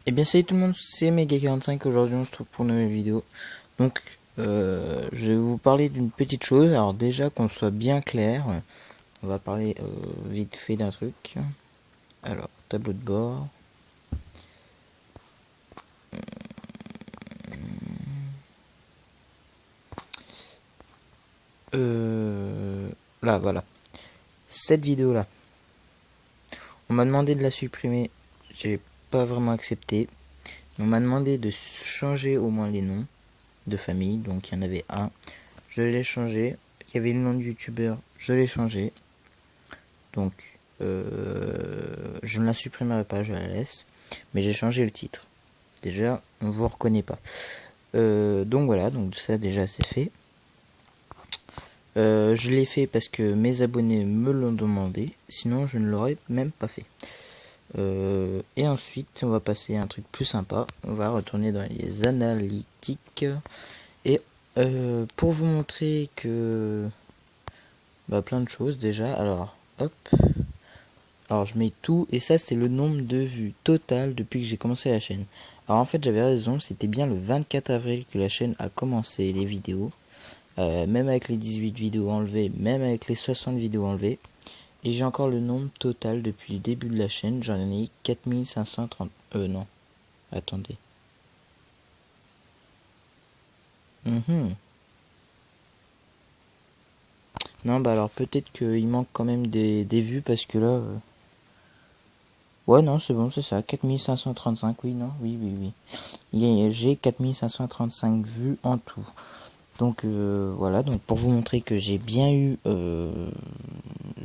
Eh bien salut tout le monde, c'est Mega45, aujourd'hui on se trouve pour une nouvelle vidéo. Donc je vais vous parler d'une petite chose, alors déjà qu'on soit bien clair, on va parler vite fait d'un truc. Alors, tableau de bord. Là voilà, cette vidéo là, on m'a demandé de la supprimer, j'ai pas vraiment accepté. On m'a demandé de changer au moins les noms de famille, donc il y en avait un, je l'ai changé. Il y avait le nom du youtubeur, je l'ai changé. Donc je ne la supprimerai pas, je la laisse. Mais j'ai changé le titre. Déjà, on ne vous reconnaît pas. Donc voilà, donc ça déjà c'est fait. Je l'ai fait parce que mes abonnés me l'ont demandé. Sinon, je ne l'aurais même pas fait. Et ensuite, on va passer à un truc plus sympa. On va retourner dans les analytiques. Et pour vous montrer que... plein de choses déjà. Alors, hop. Alors je mets tout et ça c'est le nombre de vues total depuis que j'ai commencé la chaîne. Alors en fait j'avais raison, c'était bien le 24 avril que la chaîne a commencé les vidéos. Même avec les 18 vidéos enlevées, même avec les 60 vidéos enlevées. Et j'ai encore le nombre total depuis le début de la chaîne, j'en ai 4530... non, attendez. Non bah alors peut-être qu'il manque quand même des vues parce que là... Ouais non c'est bon c'est ça, 4535, oui non, oui. J'ai 4535 vues en tout. Donc voilà, donc pour vous montrer que j'ai bien eu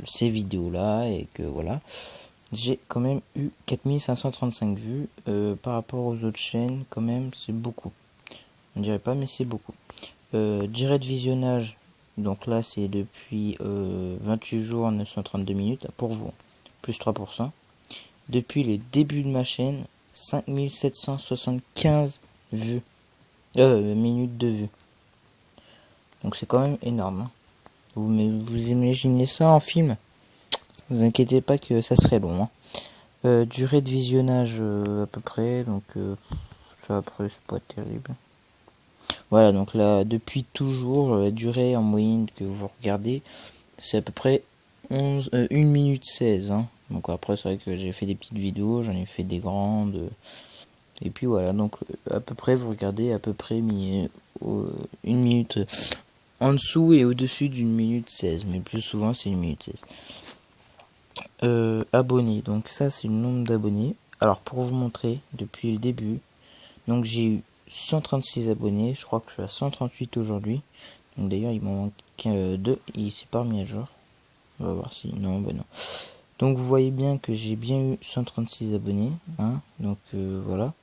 ces vidéos là et que voilà, j'ai quand même eu 4535 vues par rapport aux autres chaînes, quand même c'est beaucoup. On dirait pas mais c'est beaucoup. Durée de visionnage, donc là c'est depuis 28 jours 932 minutes pour vous, plus 3%. Depuis les débuts de ma chaîne, 5775 vues, minutes de vue. Donc c'est quand même énorme. Hein. Vous imaginez ça en film? Vous inquiétez pas que ça serait long. Hein. Durée de visionnage à peu près, donc ça après c'est pas terrible. Voilà, donc là depuis toujours, la durée en moyenne que vous regardez, c'est à peu près 1 minute 16. Hein. Donc après c'est vrai que j'ai fait des petites vidéos, j'en ai fait des grandes. Et puis voilà, donc à peu près vous regardez à peu près 1 minute en dessous et au-dessus d'une minute 16, mais plus souvent c'est 1 minute 16. Abonnés, donc ça c'est le nombre d'abonnés. Alors pour vous montrer, depuis le début, donc j'ai eu 136 abonnés, je crois que je suis à 138 aujourd'hui. Donc d'ailleurs il m'en manque 2, il s'est pas remis à jour. On va voir si... Non, bah non. Donc vous voyez bien que j'ai bien eu 136 abonnés. Hein, donc voilà.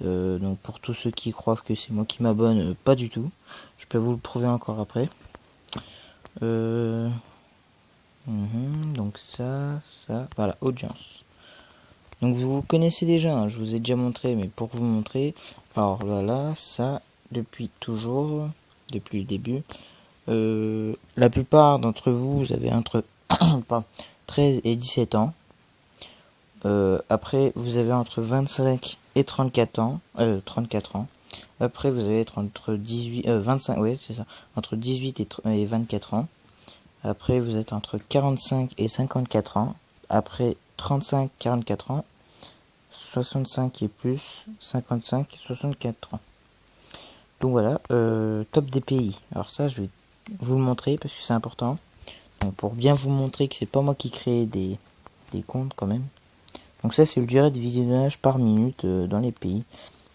Donc pour tous ceux qui croient que c'est moi qui m'abonne, pas du tout. Je peux vous le prouver encore après. Donc ça, voilà, audience. Donc vous connaissez déjà, hein, je vous ai déjà montré, mais pour vous montrer, alors voilà, ça, depuis toujours, depuis le début, la plupart d'entre vous, vous avez entre 13 et 17 ans. Après, vous avez entre 25 et 34 ans, 34 ans. Après, vous allez être entre 25, ouais, c'est ça, entre 18 et 24 ans. Après, vous êtes entre 45 et 54 ans. Après, 35, 44 ans. 65 et plus. 55 et 64 ans. Donc voilà, top des pays. Alors ça, je vais vous le montrer parce que c'est important. Donc pour bien vous montrer que c'est pas moi qui crée des comptes quand même. Donc ça, c'est le durée de visionnage par minute dans les pays.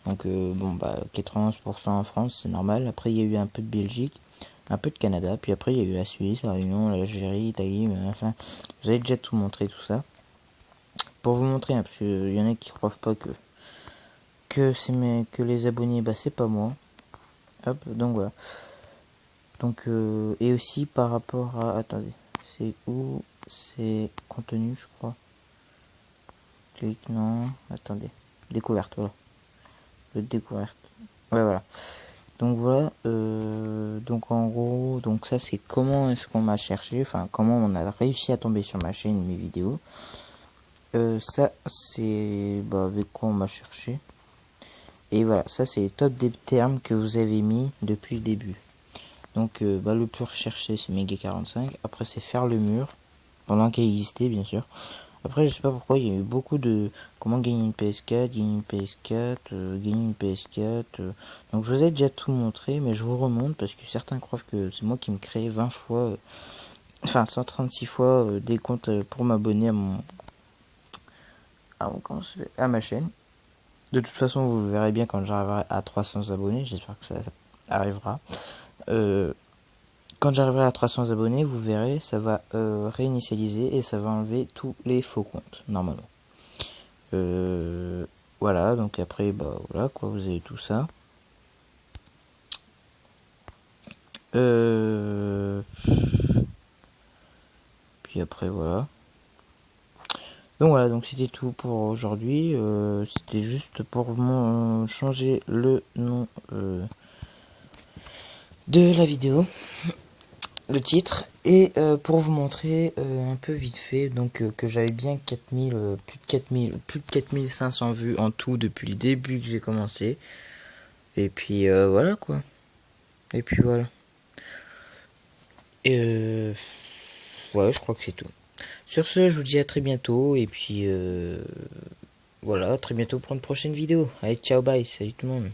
Donc bon, bah 91% en France, c'est normal. Après, il y a eu un peu de Belgique, un peu de Canada, puis après il y a eu la Suisse, la Réunion, l'Algérie, l'Italie, enfin, vous avez déjà tout montré tout ça. Pour vous montrer, hein, parce qu'il y en a qui croient pas que les abonnés, bah c'est pas moi. Hop, donc voilà. Donc et aussi par rapport à, attendez, c'est où? C'est contenu, je crois. Clique, non, attendez, découverte, voilà. Le découverte. Ouais, voilà. Donc voilà, donc en gros, donc ça c'est comment est-ce qu'on m'a cherché, enfin comment on a réussi à tomber sur ma chaîne, mes vidéos. Ça c'est avec quoi on m'a cherché. Et voilà, ça c'est les top des termes que vous avez mis depuis le début. Donc le plus recherché c'est Mega45. Après c'est faire le mur, pendant qu'il existait bien sûr. Après je sais pas pourquoi il y a eu beaucoup de comment gagner une PS4, gagner une PS4, gagner une PS4. Donc je vous ai déjà tout montré, mais je vous remonte parce que certains croient que c'est moi qui me crée 20 fois, enfin 136 fois des comptes pour m'abonner à ma chaîne. De toute façon, vous verrez bien quand j'arriverai à 300 abonnés. J'espère que ça arrivera. Quand j'arriverai à 300 abonnés, vous verrez, ça va réinitialiser et ça va enlever tous les faux comptes, normalement. Voilà, donc après, voilà, quoi, vous avez tout ça. Puis après, voilà. Donc voilà, donc c'était tout pour aujourd'hui. C'était juste pour changer le nom de la vidéo, le titre, et pour vous montrer un peu vite fait donc que j'avais bien 4000 plus de 4500 vues en tout depuis le début que j'ai commencé. Et puis voilà quoi. Et puis voilà. Et ouais, je crois que c'est tout. Sur ce, je vous dis à très bientôt et puis voilà, à très bientôt pour une prochaine vidéo. Allez, ciao, bye, salut tout le monde.